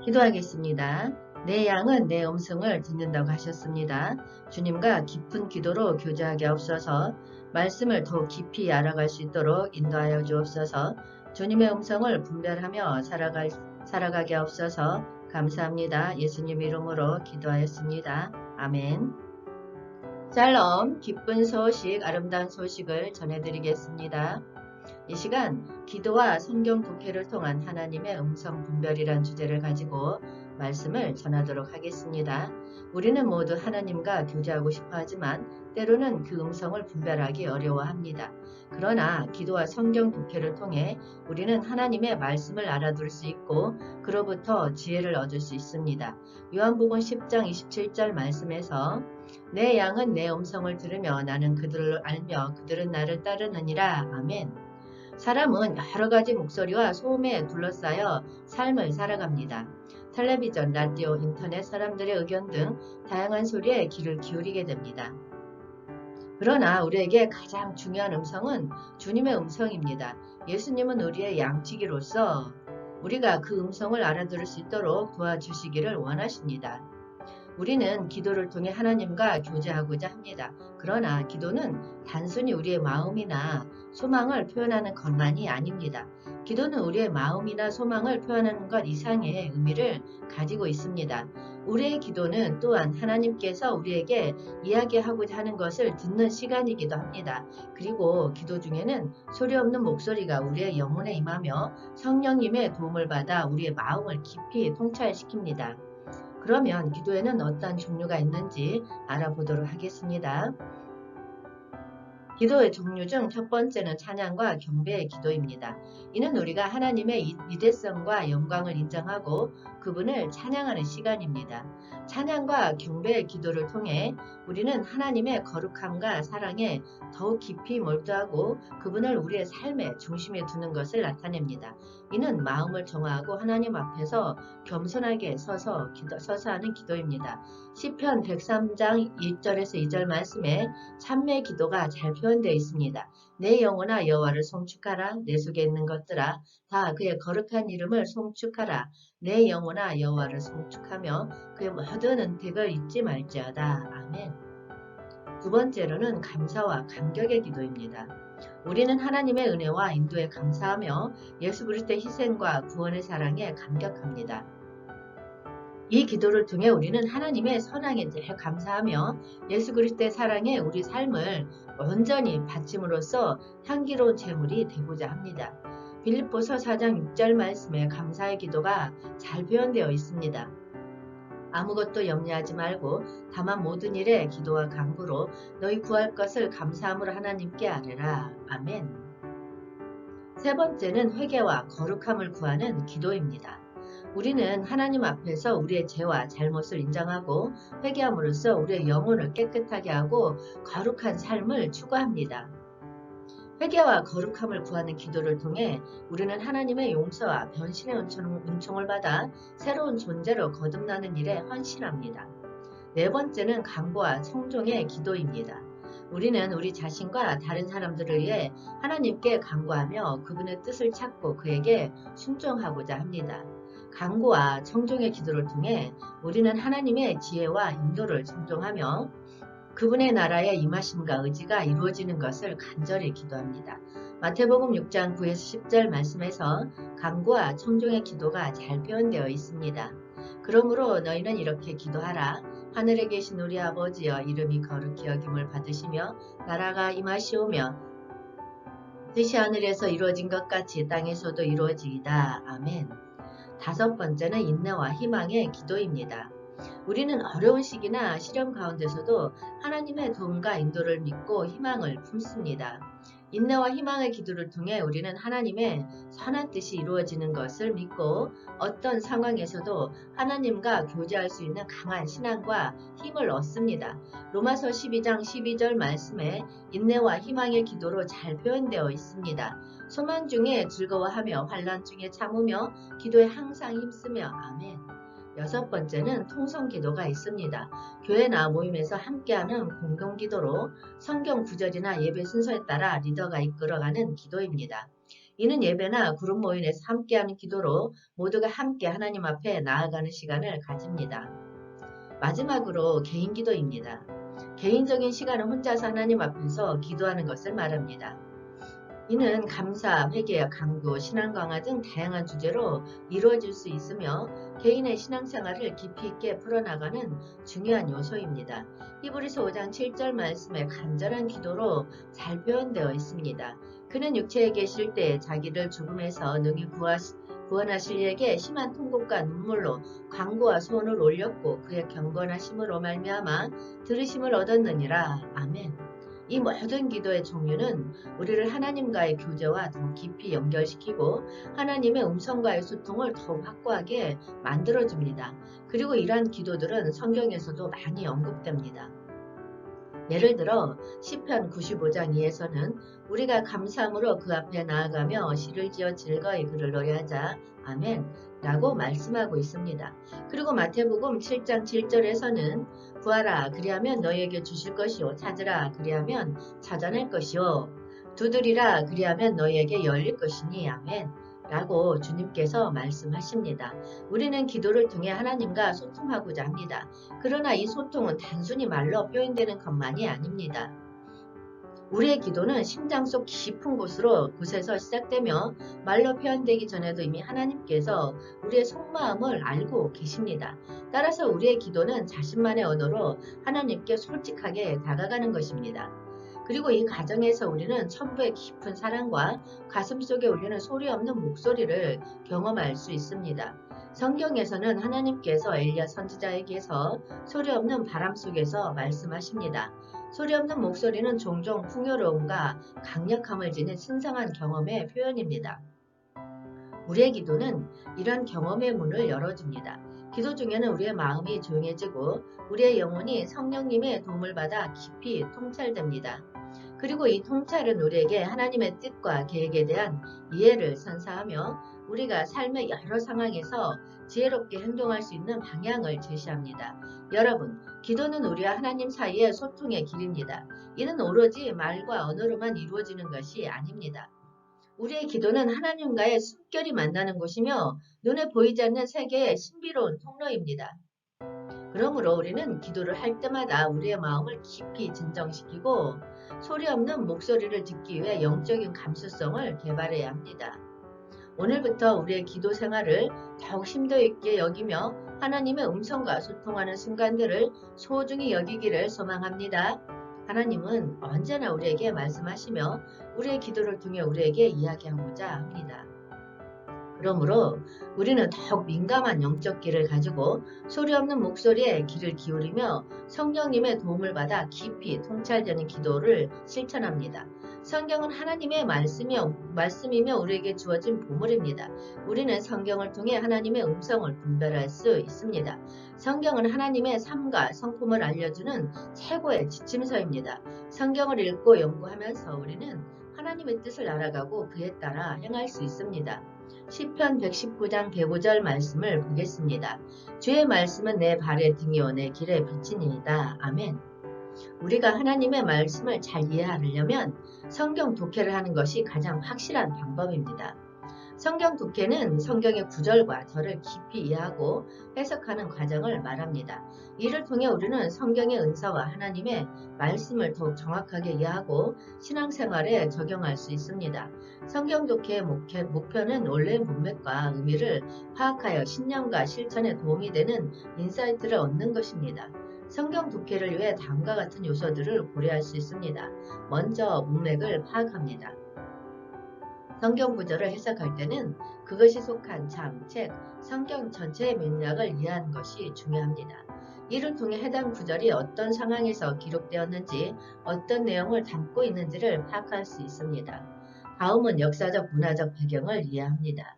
기도하겠습니다. 내 양은 내 음성을 듣는다고 하셨습니다. 주님과 깊은 기도로 교제하게 없어서 말씀을 더 깊이 알아갈 수 있도록 인도하여 주옵소서. 주님의 음성을 분별하며 살아가게 없어서 감사합니다. 예수님 이름으로 기도하였습니다. 아멘. 샬롬, 기쁜 소식, 아름다운 소식을 전해드리겠습니다. 이 시간 기도와 성경 독해를 통한 하나님의 음성 분별이란 주제를 가지고 말씀을 전하도록 하겠습니다. 우리는 모두 하나님과 교제하고 싶어 하지만 때로는 그 음성을 분별하기 어려워합니다. 그러나 기도와 성경 독해를 통해 우리는 하나님의 말씀을 알아둘 수 있고 그로부터 지혜를 얻을 수 있습니다. 요한복음 10장 27절 말씀에서 내 양은 내 음성을 들으며 나는 그들을 알며 그들은 나를 따르느니라. 아멘. 사람은 여러 가지 목소리와 소음에 둘러싸여 삶을 살아갑니다. 텔레비전, 라디오, 인터넷, 사람들의 의견 등 다양한 소리에 귀를 기울이게 됩니다. 그러나 우리에게 가장 중요한 음성은 주님의 음성입니다. 예수님은 우리의 양치기로서 우리가 그 음성을 알아들을 수 있도록 도와주시기를 원하십니다. 우리는 기도를 통해 하나님과 교제하고자 합니다. 그러나 기도는 단순히 우리의 마음이나 소망을 표현하는 것만이 아닙니다. 기도는 우리의 마음이나 소망을 표현하는 것 이상의 의미를 가지고 있습니다. 우리의 기도는 또한 하나님께서 우리에게 이야기하고자 하는 것을 듣는 시간이기도 합니다. 그리고 기도 중에는 소리 없는 목소리가 우리의 영혼에 임하며 성령님의 도움을 받아 우리의 마음을 깊이 통찰시킵니다. 그러면 기도에는 어떤 종류가 있는지 알아보도록 하겠습니다. 기도의 종류 중 첫 번째는 찬양과 경배의 기도입니다. 이는 우리가 하나님의 위대성과 영광을 인정하고 그분을 찬양하는 시간입니다. 찬양과 경배의 기도를 통해 우리는 하나님의 거룩함과 사랑에 더욱 깊이 몰두하고 그분을 우리의 삶의 중심에 두는 것을 나타냅니다. 이는 마음을 정화하고 하나님 앞에서 겸손하게 서서 하는 기도입니다. 시편 103장 1절에서 2절 말씀에 찬미의 기도가 잘 표현되어 있습니다. 내 영혼아 여호와를 송축하라. 내 속에 있는 것들아 다 그의 거룩한 이름을 송축하라. 내 영혼아 여호와를 송축하며 그의 모든 은택을 잊지 말지어다. 아멘. 두 번째로는 감사와 감격의 기도입니다. 우리는 하나님의 은혜와 인도에 감사하며 예수 그리스도의 희생과 구원의 사랑에 감격합니다. 이 기도를 통해 우리는 하나님의 선하에 늘 감사하며 예수 그리스도의 사랑에 우리 삶을 온전히 바침으로써 향기로운 제물이 되고자 합니다. 빌립보서 4장 6절 말씀에 감사의 기도가 잘 표현되어 있습니다. 아무것도 염려하지 말고 다만 모든 일에 기도와 간구로 너희 구할 것을 감사함으로 하나님께 아뢰라. 아멘. 세 번째는 회개와 거룩함을 구하는 기도입니다. 우리는 하나님 앞에서 우리의 죄와 잘못을 인정하고 회개함으로써 우리의 영혼을 깨끗하게 하고 거룩한 삶을 추구합니다. 회개와 거룩함을 구하는 기도를 통해 우리는 하나님의 용서와 변신의 은총을 받아 새로운 존재로 거듭나는 일에 헌신합니다. 네 번째는 간구와 청종의 기도입니다. 우리는 우리 자신과 다른 사람들을 위해 하나님께 간구하며 그분의 뜻을 찾고 그에게 순종하고자 합니다. 간구와 청종의 기도를 통해 우리는 하나님의 지혜와 인도를 청종하며 그분의 나라의 임하심과 의지가 이루어지는 것을 간절히 기도합니다. 마태복음 6장 9에서 10절 말씀에서 간구와 청종의 기도가 잘 표현되어 있습니다. 그러므로 너희는 이렇게 기도하라. 하늘에 계신 우리 아버지여 이름이 거룩히 여김을 받으시며 나라가 임하시오며 뜻이 하늘에서 이루어진 것 같이 땅에서도 이루어지이다. 아멘. 다섯 번째는 인내와 희망의 기도입니다. 우리는 어려운 시기나 시련 가운데서도 하나님의 도움과 인도를 믿고 희망을 품습니다. 인내와 희망의 기도를 통해 우리는 하나님의 선한 뜻이 이루어지는 것을 믿고 어떤 상황에서도 하나님과 교제할 수 있는 강한 신앙과 힘을 얻습니다. 로마서 12장 12절 말씀에 인내와 희망의 기도로 잘 표현되어 있습니다. 소망 중에 즐거워하며 환난 중에 참으며 기도에 항상 힘쓰며 아멘. 여섯 번째는 통성기도가 있습니다. 교회나 모임에서 함께하는 공동기도로 성경 구절이나 예배 순서에 따라 리더가 이끌어가는 기도입니다. 이는 예배나 그룹 모임에서 함께하는 기도로 모두가 함께 하나님 앞에 나아가는 시간을 가집니다. 마지막으로 개인 기도입니다. 개인적인 시간은 혼자서 하나님 앞에서 기도하는 것을 말합니다. 이는 감사, 회개, 강구, 신앙 강화 등 다양한 주제로 이루어질 수 있으며 개인의 신앙생활을 깊이 있게 풀어나가는 중요한 요소입니다. 히브리서 5장 7절 말씀에 간절한 기도로 잘 표현되어 있습니다. 그는 육체에 계실 때 자기를 죽음에서 능히 구원하실 이에게 심한 통곡과 눈물로 간구와 소원을 올렸고 그의 경건하심으로 말미암아 들으심을 얻었느니라. 아멘. 이 모든 기도의 종류는 우리를 하나님과의 교제와 더 깊이 연결시키고 하나님의 음성과의 소통을 더욱 확고하게 만들어줍니다. 그리고 이러한 기도들은 성경에서도 많이 언급됩니다. 예를 들어 시편 95장 2에서는 우리가 감사함으로 그 앞에 나아가며 시를 지어 즐거이 그를 노래하자. 아멘 라고 말씀하고 있습니다. 그리고 마태복음 7장 7절에서는 구하라 그리하면 너희에게 주실 것이요 찾으라 그리하면 찾아낼 것이요 두드리라 그리하면 너희에게 열릴 것이니 아멘 라고 주님께서 말씀하십니다. 우리는 기도를 통해 하나님과 소통하고자 합니다. 그러나 이 소통은 단순히 말로 표현되는 것만이 아닙니다. 우리의 기도는 심장 속 깊은 곳에서 시작되며 말로 표현되기 전에도 이미 하나님께서 우리의 속마음을 알고 계십니다. 따라서 우리의 기도는 자신만의 언어로 하나님께 솔직하게 다가가는 것입니다. 그리고 이 과정에서 우리는 천부의 깊은 사랑과 가슴속에 울리는 소리 없는 목소리를 경험할 수 있습니다. 성경에서는 하나님께서 엘리야 선지자에게서 소리 없는 바람 속에서 말씀하십니다. 소리 없는 목소리는 종종 풍요로움과 강력함을 지닌 신성한 경험의 표현입니다. 우리의 기도는 이런 경험의 문을 열어줍니다. 기도 중에는 우리의 마음이 조용해지고 우리의 영혼이 성령님의 도움을 받아 깊이 통찰됩니다. 그리고 이 통찰은 우리에게 하나님의 뜻과 계획에 대한 이해를 선사하며 우리가 삶의 여러 상황에서 지혜롭게 행동할 수 있는 방향을 제시합니다. 여러분, 기도는 우리와 하나님 사이의 소통의 길입니다. 이는 오로지 말과 언어로만 이루어지는 것이 아닙니다. 우리의 기도는 하나님과의 숨결이 만나는 곳이며 눈에 보이지 않는 세계의 신비로운 통로입니다. 그러므로 우리는 기도를 할 때마다 우리의 마음을 깊이 진정시키고 소리 없는 목소리를 듣기 위해 영적인 감수성을 개발해야 합니다. 오늘부터 우리의 기도 생활을 더욱 심도 있게 여기며 하나님의 음성과 소통하는 순간들을 소중히 여기기를 소망합니다. 하나님은 언제나 우리에게 말씀하시며 우리의 기도를 통해 우리에게 이야기하고자 합니다. 그러므로 우리는 더욱 민감한 영적 귀를 가지고 소리 없는 목소리에 귀를 기울이며 성령님의 도움을 받아 깊이 통찰되는 기도를 실천합니다. 성경은 하나님의 말씀이며 우리에게 주어진 보물입니다. 우리는 성경을 통해 하나님의 음성을 분별할 수 있습니다. 성경은 하나님의 삶과 성품을 알려주는 최고의 지침서입니다. 성경을 읽고 연구하면서 우리는 하나님의 뜻을 알아가고 그에 따라 행할 수 있습니다. 시편 119장 105절 말씀을 보겠습니다. 주의 말씀은 내 발의 등이요 내 길의 빛이니이다. 아멘. 우리가 하나님의 말씀을 잘 이해하려면 성경 독해를 하는 것이 가장 확실한 방법입니다. 성경 독해는 성경의 구절과 절을 깊이 이해하고 해석하는 과정을 말합니다. 이를 통해 우리는 성경의 은사와 하나님의 말씀을 더욱 정확하게 이해하고 신앙생활에 적용할 수 있습니다. 성경 독해의 목표는 원래의 문맥과 의미를 파악하여 신념과 실천에 도움이 되는 인사이트를 얻는 것입니다. 성경 독해를 위해 다음과 같은 요소들을 고려할 수 있습니다. 먼저 문맥을 파악합니다. 성경 구절을 해석할 때는 그것이 속한 장, 책, 성경 전체의 맥락을 이해하는 것이 중요합니다. 이를 통해 해당 구절이 어떤 상황에서 기록되었는지, 어떤 내용을 담고 있는지를 파악할 수 있습니다. 다음은 역사적 문화적 배경을 이해합니다.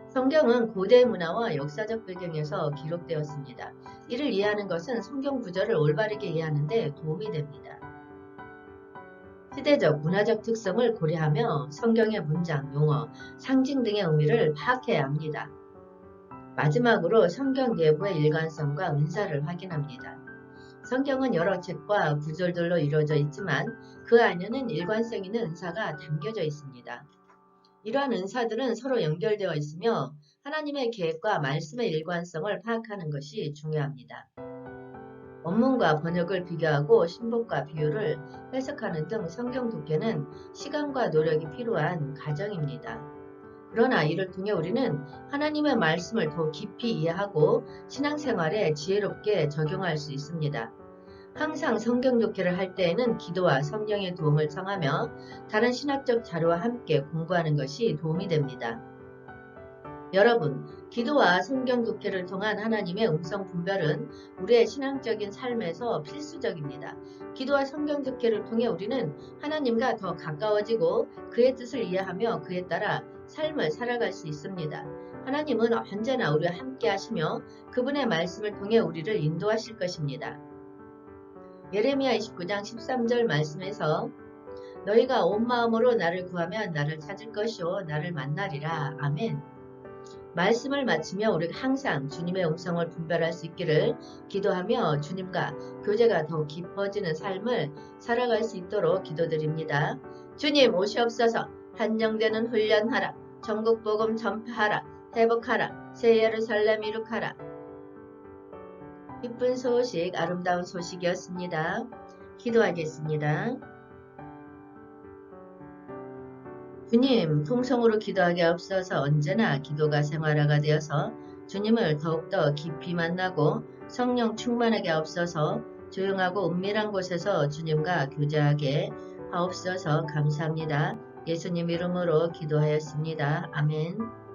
성경은 고대 문화와 역사적 배경에서 기록되었습니다. 이를 이해하는 것은 성경 구절을 올바르게 이해하는 데 도움이 됩니다. 시대적, 문화적 특성을 고려하며 성경의 문장, 용어, 상징 등의 의미를 파악해야 합니다. 마지막으로 성경 내부의 일관성과 은사를 확인합니다. 성경은 여러 책과 구절들로 이루어져 있지만 그 안에는 일관성 있는 은사가 담겨져 있습니다. 이러한 은사들은 서로 연결되어 있으며 하나님의 계획과 말씀의 일관성을 파악하는 것이 중요합니다. 원문과 번역을 비교하고 신복과 비유를 해석하는 등 성경 독해는 시간과 노력이 필요한 과정입니다. 그러나 이를 통해 우리는 하나님의 말씀을 더 깊이 이해하고 신앙생활에 지혜롭게 적용할 수 있습니다. 항상 성경 독해를 할 때에는 기도와 성령의 도움을 청하며 다른 신학적 자료와 함께 공부하는 것이 도움이 됩니다. 여러분, 기도와 성경 독해를 통한 하나님의 음성 분별은 우리의 신앙적인 삶에서 필수적입니다. 기도와 성경 독해를 통해 우리는 하나님과 더 가까워지고 그의 뜻을 이해하며 그에 따라 삶을 살아갈 수 있습니다. 하나님은 언제나 우리와 함께 하시며 그분의 말씀을 통해 우리를 인도하실 것입니다. 예레미야 29장 13절 말씀에서 너희가 온 마음으로 나를 구하면 나를 찾을 것이요 나를 만나리라. 아멘. 말씀을 마치며 우리가 항상 주님의 음성을 분별할 수 있기를 기도하며 주님과 교제가 더 깊어지는 삶을 살아갈 수 있도록 기도드립니다. 주님 오시옵소서. 한정되는 훈련하라. 전국 복음 전파하라. 회복하라. 새 예루살렘 이룩하라. 기쁜 소식, 아름다운 소식이었습니다. 기도하겠습니다. 주님, 통성으로 기도하게 앞서서 언제나 기도가 생활화가 되어서 주님을 더욱더 깊이 만나고 성령 충만하게 앞서서 조용하고 은밀한 곳에서 주님과 교제하게 하옵소서. 감사합니다. 예수님 이름으로 기도하였습니다. 아멘.